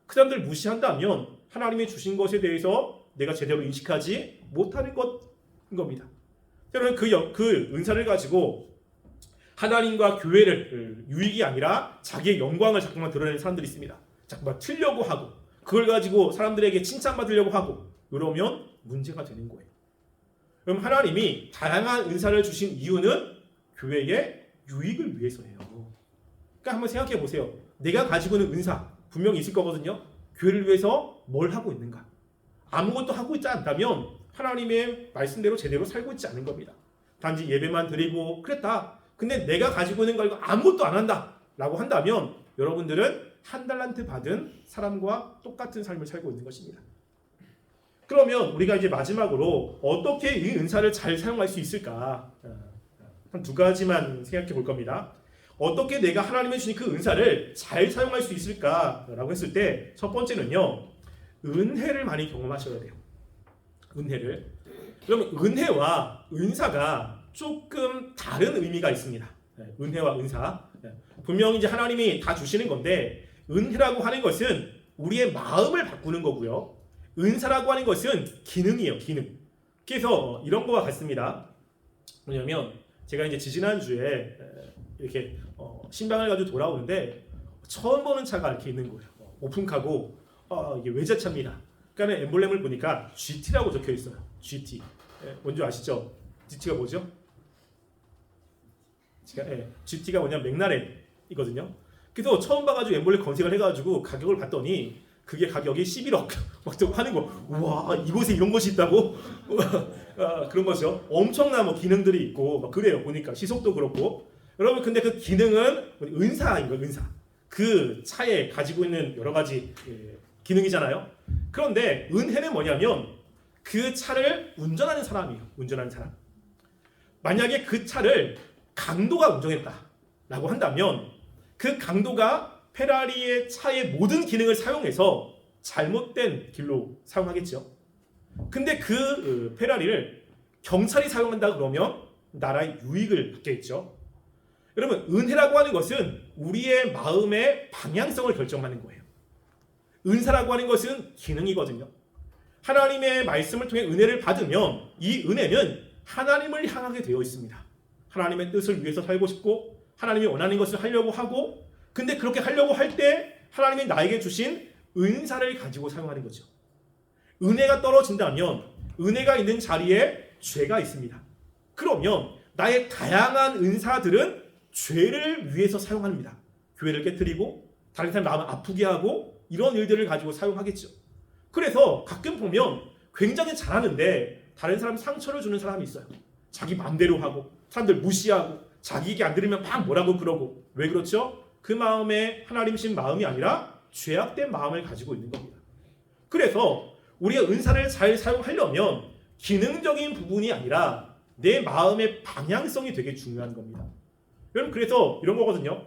그 사람들 무시한다면 하나님이 주신 것에 대해서 내가 제대로 인식하지 못하는 것인 겁니다. 여러분 그 은사를 가지고 하나님과 교회를 유익이 아니라 자기의 영광을 자꾸만 드러내는 사람들이 있습니다. 자꾸만 틀려고 하고 그걸 가지고 사람들에게 칭찬받으려고 하고 이러면 문제가 되는 거예요. 그럼 하나님이 다양한 은사를 주신 이유는 교회의 유익을 위해서예요. 그러니까 한번 생각해 보세요. 내가 가지고 있는 은사 분명히 있을 거거든요. 교회를 위해서 뭘 하고 있는가? 아무것도 하고 있지 않다면 하나님의 말씀대로 제대로 살고 있지 않은 겁니다. 단지 예배만 드리고 그랬다. 근데 내가 가지고 있는 걸 아무것도 안 한다 라고 한다면 여러분들은 한 달란트 받은 사람과 똑같은 삶을 살고 있는 것입니다. 그러면 우리가 이제 마지막으로 어떻게 이 은사를 잘 사용할 수 있을까? 한 두 가지만 생각해 볼 겁니다. 어떻게 내가 하나님이 주신 그 은사를 잘 사용할 수 있을까라고 했을 때 첫 번째는요. 은혜를 많이 경험하셔야 돼요. 은혜를. 그러면 은혜와 은사가 조금 다른 의미가 있습니다. 은혜와 은사. 분명히 이제 하나님이 다 주시는 건데 은혜라고 하는 것은 우리의 마음을 바꾸는 거고요. 은사라고 하는 것은 기능이에요. 기능. 그래서 이런 거와 같습니다. 뭐냐면 제가 이제 지지난주에 이렇게 신방을 가지고 돌아오는데 처음 보는 차가 이렇게 있는 거예요. 오픈카고 이게 외제차입니다. 그러니까 엠블렘을 보니까 GT라고 적혀 있어요. GT. 뭔지 아시죠? GT가 뭐죠? GT가 뭐냐 맥라렌 이거든요. 그래서 처음 봐가지고 엠볼레 검색을 해가지고 가격을 봤더니 그게 가격이 11억 막 하는 거. 우와, 이곳에 이런 것이 있다고? 그런 거죠. 엄청난 뭐 기능들이 있고 막 그래요. 보니까 시속도 그렇고. 여러분 근데 그 기능은 은사인 거예요. 은사. 그 차에 가지고 있는 여러 가지 기능이잖아요. 그런데 은혜는 뭐냐면 그 차를 운전하는 사람이에요. 운전하는 사람. 만약에 그 차를 강도가 운전했다라고 한다면 그 강도가 페라리의 차의 모든 기능을 사용해서 잘못된 길로 사용하겠죠. 근데 그 페라리를 경찰이 사용한다 그러면 나라의 유익을 받겠죠. 여러분 은혜라고 하는 것은 우리의 마음의 방향성을 결정하는 거예요. 은사라고 하는 것은 기능이거든요. 하나님의 말씀을 통해 은혜를 받으면 이 은혜는 하나님을 향하게 되어 있습니다. 하나님의 뜻을 위해서 살고 싶고 하나님이 원하는 것을 하려고 하고 근데 그렇게 하려고 할 때 하나님이 나에게 주신 은사를 가지고 사용하는 거죠. 은혜가 떨어진다면 은혜가 있는 자리에 죄가 있습니다. 그러면 나의 다양한 은사들은 죄를 위해서 사용합니다. 교회를 깨뜨리고 다른 사람 마음을 아프게 하고 이런 일들을 가지고 사용하겠죠. 그래서 가끔 보면 굉장히 잘하는데 다른 사람 상처를 주는 사람이 있어요. 자기 마음대로 하고 사람들 무시하고 자기 얘기 안 들으면 막 뭐라고 그러고. 왜 그렇죠? 그 마음에 하나님신 마음이 아니라 죄악된 마음을 가지고 있는 겁니다. 그래서 우리가 은사를 잘 사용하려면 기능적인 부분이 아니라 내 마음의 방향성이 되게 중요한 겁니다. 여러분 그래서 이런 거거든요.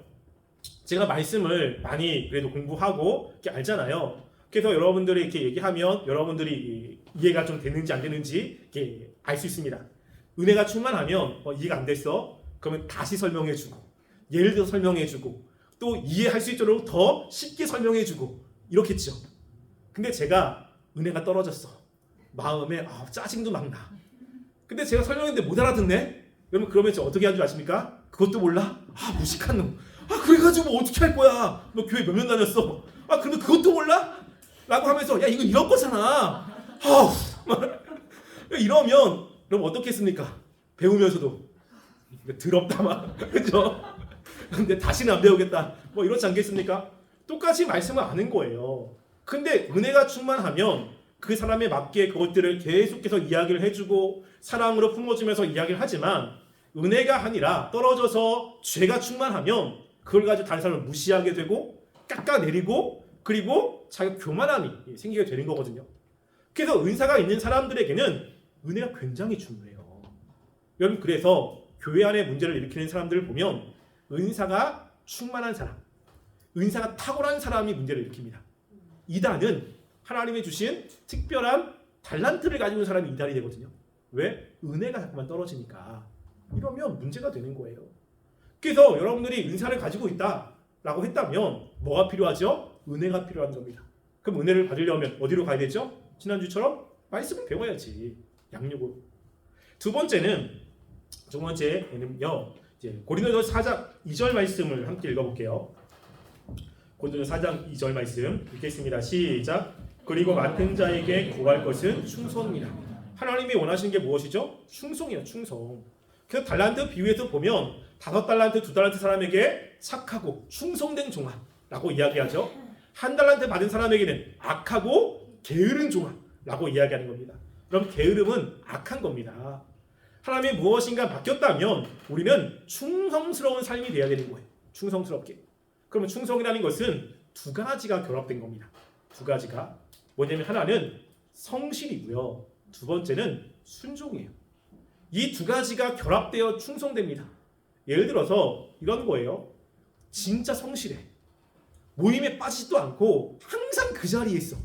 제가 말씀을 많이 그래도 공부하고 이렇게 알잖아요. 그래서 여러분들이 이렇게 얘기하면 여러분들이 이해가 좀 되는지 안 되는지 이렇게 알 수 있습니다. 은혜가 충만하면 이해가 안 됐어? 그러면 다시 설명해주고 예를 들어 설명해주고 또 이해할 수 있도록 더 쉽게 설명해주고 이렇겠죠. 근데 제가 은혜가 떨어졌어. 마음에 짜증도 막 나. 근데 제가 설명했는데 못 알아듣네? 여러분 그러면 어떻게 하는 줄 아십니까? 그것도 몰라? 무식한 놈. 그래가지고 뭐 어떻게 할 거야? 너 교회 몇 년 다녔어? 근데 그것도 몰라? 라고 하면서 야 이거 이런 거잖아. 이러면 그럼 어떻게 했습니까? 배우면서도 더럽다 막 그죠? 근데 다시는 안 배우겠다 뭐 이렇지 않겠습니까? 똑같이 말씀을 아는 거예요. 근데 은혜가 충만하면 그 사람에 맞게 그것들을 계속해서 이야기를 해주고 사랑으로 품어주면서 이야기를 하지만 은혜가 아니라 떨어져서 죄가 충만하면 그걸 가지고 다른 사람을 무시하게 되고 깎아내리고 그리고 자기 교만함이 생기게 되는 거거든요. 그래서 은사가 있는 사람들에게는 은혜가 굉장히 중요해요. 여러분 그래서 교회 안에 문제를 일으키는 사람들을 보면 은사가 충만한 사람, 은사가 탁월한 사람이 문제를 일으킵니다. 이단은 하나님이 주신 특별한 달란트를 가지고 있는 사람이 이단이 되거든요. 왜? 은혜가 자꾸만 떨어지니까. 이러면 문제가 되는 거예요. 그래서 여러분들이 은사를 가지고 있다라고 했다면 뭐가 필요하죠? 은혜가 필요한 겁니다. 그럼 은혜를 받으려면 어디로 가야 되죠? 지난주처럼 말씀을 배워야지. 양육으로. 두 번째는요. 이제 고린도서 4장 2절 말씀을 함께 읽어볼게요. 고린도서 4장 2절 말씀 읽겠습니다. 시작. 그리고 맡은 자에게 구할 것은 충성이라. 하나님이 원하시는 게 무엇이죠? 충성이에요. 충성. 그래서 달란트 비유에서 보면 5달란트, 2달란트 사람에게 착하고 충성된 종아라고 이야기하죠. 1달란트 받은 사람에게는 악하고 게으른 종아라고 이야기하는 겁니다. 그럼 게으름은 악한 겁니다. 하나님이 무엇인가 맡겼다면 우리는 충성스러운 삶이 되어야 되는 거예요. 충성스럽게. 그러면 충성이라는 것은 두 가지가 결합된 겁니다. 두 가지가 뭐냐면 하나는 성실이고요. 두 번째는 순종이에요. 이 두 가지가 결합되어 충성됩니다. 예를 들어서 이런 거예요. 진짜 성실해. 모임에 빠지지도 않고 항상 그 자리에 있어.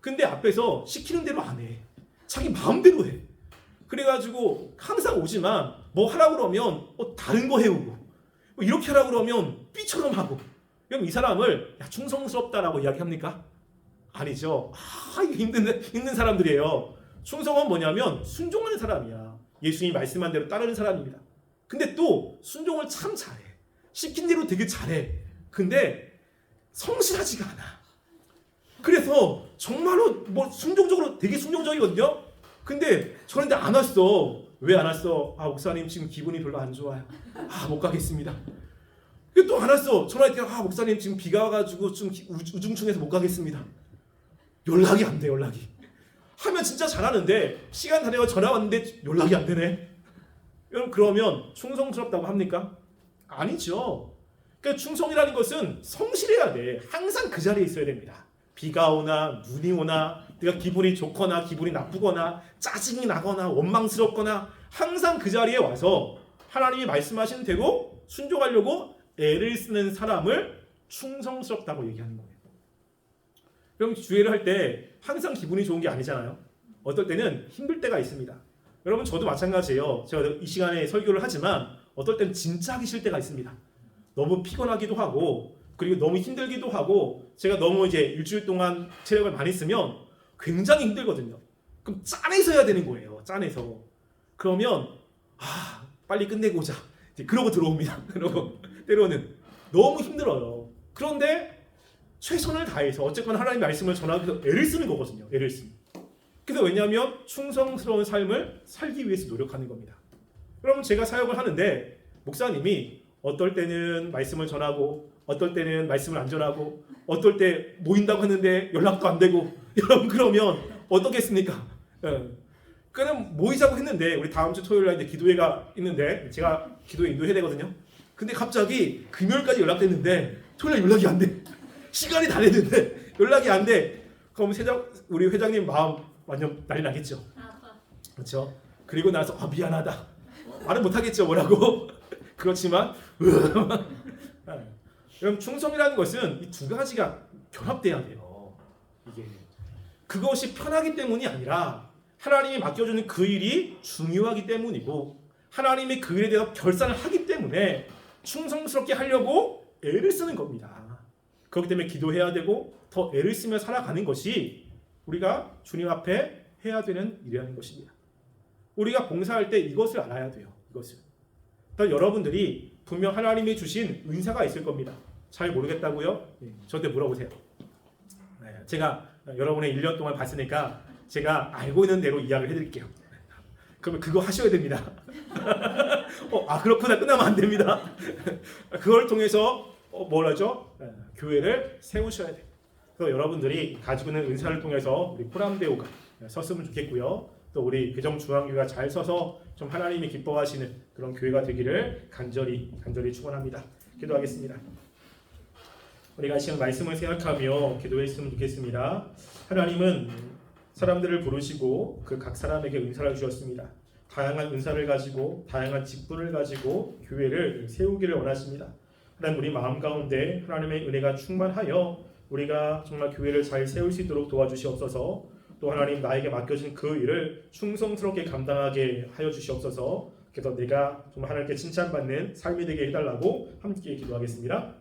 근데 앞에서 시키는 대로 안 해. 자기 마음대로 해. 그래가지고 항상 오지만 뭐 하라고 그러면 다른 거 해오고 뭐 이렇게 하라고 그러면 삐처럼 하고. 그럼 이 사람을 충성스럽다라고 이야기합니까? 아니죠. 이게 힘든 사람들이에요. 충성은 뭐냐면 순종하는 사람이야. 예수님이 말씀한 대로 따르는 사람입니다. 근데 또 순종을 참 잘해. 시킨 대로 되게 잘해. 근데 성실하지가 않아. 그래서 정말로 뭐 순종적으로 되게 순종적이거든요. 근데 저런데 안 왔어. 왜 안 왔어? 목사님 지금 기분이 별로 안 좋아요. 못 가겠습니다. 또 안 왔어. 전화했더니 목사님 지금 비가 와가지고 좀 우중충해서 못 가겠습니다. 연락이 안 돼. 연락이. 하면 진짜 잘하는데 시간 다 되고 전화 왔는데 연락이 안 되네. 여러분 그러면 충성스럽다고 합니까? 아니죠. 그러니까 충성이라는 것은 성실해야 돼. 항상 그 자리에 있어야 됩니다. 비가 오나 눈이 오나 내가 기분이 좋거나 기분이 나쁘거나 짜증이 나거나 원망스럽거나 항상 그 자리에 와서 하나님이 말씀하신 대로 순종하려고 애를 쓰는 사람을 충성스럽다고 얘기하는 거예요. 그럼 주례를 할 때 항상 기분이 좋은 게 아니잖아요. 어떨 때는 힘들 때가 있습니다. 여러분 저도 마찬가지예요. 제가 이 시간에 설교를 하지만 어떨 때는 진짜 하기 싫을 때가 있습니다. 너무 피곤하기도 하고 그리고 너무 힘들기도 하고 제가 너무 이제 일주일 동안 체력을 많이 쓰면 굉장히 힘들거든요. 그럼 짠해서 해야 되는 거예요. 짠해서. 그러면 빨리 끝내고자 그러고 들어옵니다. 그러고 때로는 너무 힘들어요. 그런데 최선을 다해서 어쨌거나 하나님의 말씀을 전하기 위해서 애를 쓰는 거거든요. 애를 쓰는. 그래서 왜냐하면 충성스러운 삶을 살기 위해서 노력하는 겁니다. 여러분 제가 사역을 하는데 목사님이 어떨 때는 말씀을 전하고 어떨 때는 말씀을 안 전하고 어떨 때 모인다고 했는데 연락도 안 되고 여러분 그러면 어떻겠습니까? 그럼 모이자고 했는데 우리 다음 주 토요일 날 이제 기도회가 있는데 제가 기도회 인도해야 되거든요. 근데 갑자기 금요일까지 연락됐는데 토요일 날 연락이 안 돼. 시간이 다 됐는데 연락이 안 돼. 그럼 우리 회장님 마음 완전 난리 나겠죠. 그렇죠? 그리고 나서 미안하다. 말은 못 하겠죠. 뭐라고. 그렇지만 여러분 충성이라는 것은 이 두 가지가 결합돼야 돼요. 이게 그것이 편하기 때문이 아니라 하나님이 맡겨주는 그 일이 중요하기 때문이고 하나님이 그 일에 대해서 결산을 하기 때문에 충성스럽게 하려고 애를 쓰는 겁니다. 그렇기 때문에 기도해야 되고 더 애를 쓰며 살아가는 것이 우리가 주님 앞에 해야 되는 일이라는 것입니다. 우리가 봉사할 때 이것을 알아야 돼요. 이것을. 여러분들이 분명 하나님이 주신 은사가 있을 겁니다. 잘 모르겠다고요? 저한테 물어보세요. 제가 여러분의 1년 동안 봤으니까 제가 알고 있는 대로 이야기를 해드릴게요. 그러면 그거 하셔야 됩니다. 그렇구나. 끝나면 안 됩니다. 그걸 통해서 뭘 하죠? 교회를 세우셔야 돼요. 그래서 여러분들이 가지고 있는 은사를 통해서 우리 포람데오가 섰으면 좋겠고요. 또 우리 괴정중앙교회가 잘 서서 좀 하나님이 기뻐하시는 그런 교회가 되기를 간절히 축원합니다. 기도하겠습니다. 우리가 지금 말씀을 생각하며 기도했으면 좋겠습니다. 하나님은 사람들을 부르시고 그 각 사람에게 은사를 주셨습니다. 다양한 은사를 가지고 다양한 직분을 가지고 교회를 세우기를 원하십니다. 하나님 우리 마음 가운데 하나님의 은혜가 충만하여 우리가 정말 교회를 잘 세울 수 있도록 도와주시옵소서. 또 하나님 나에게 맡겨진 그 일을 충성스럽게 감당하게 하여 주시옵소서. 그래서 내가 정말 하나님께 칭찬받는 삶이 되게 해달라고 함께 기도하겠습니다.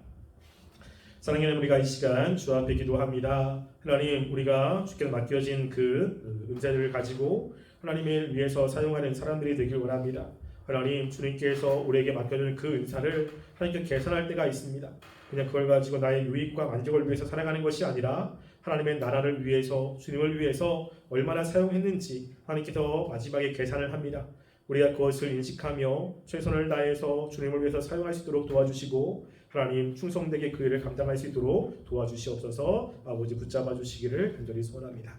사랑하는 하나님 우리가 이 시간 주 앞에 기도합니다. 하나님 우리가 주께서 맡겨진 그 은사들을 가지고 하나님을 위해서 사용하는 사람들이 되길 원합니다. 하나님 주님께서 우리에게 맡겨준 그 은사를 하나님께 계산할 때가 있습니다. 그냥 그걸 가지고 나의 유익과 만족을 위해서 살아가는 것이 아니라 하나님의 나라를 위해서 주님을 위해서 얼마나 사용했는지 하나님께서 마지막에 계산을 합니다. 우리가 그것을 인식하며 최선을 다해서 주님을 위해서 사용할 수 있도록 도와주시고 하나님 충성되게 그 일을 감당할 수 있도록 도와주시옵소서. 아버지 붙잡아 주시기를 간절히 소원합니다.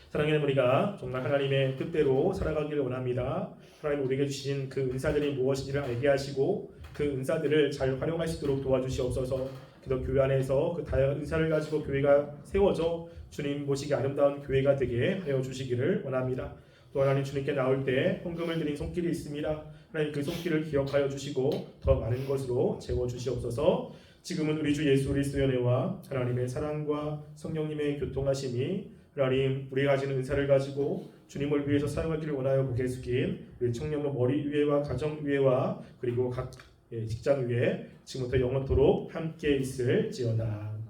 사랑하는 우리가 정말 하나님의 뜻대로 살아가기를 원합니다. 하나님 우리에게 주신 그 은사들이 무엇인지를 알게 하시고 그 은사들을 잘 활용할 수 있도록 도와주시옵소서. 그래서 교회 안에서 그 다양한 은사를 가지고 교회가 세워져 주님 보시기 아름다운 교회가 되게 하여 주시기를 원합니다. 또 하나님 주님께 나올 때 헌금을 드린 손길이 있습니다. 하나님 그 손길을 기억하여 주시고 더 많은 것으로 채워 주시옵소서. 지금은 우리 주 예수 그리스도의 은혜와 하나님의 사랑과 성령님의 교통하심이 하나님 우리가 가지는 은사를 가지고 주님을 위해서 사용하기를 원하여 고개 숙인 우리 청년부 머리 위에와 가정 위에와 그리고 각 직장 위에 지금부터 영원토록 함께 있을지어다.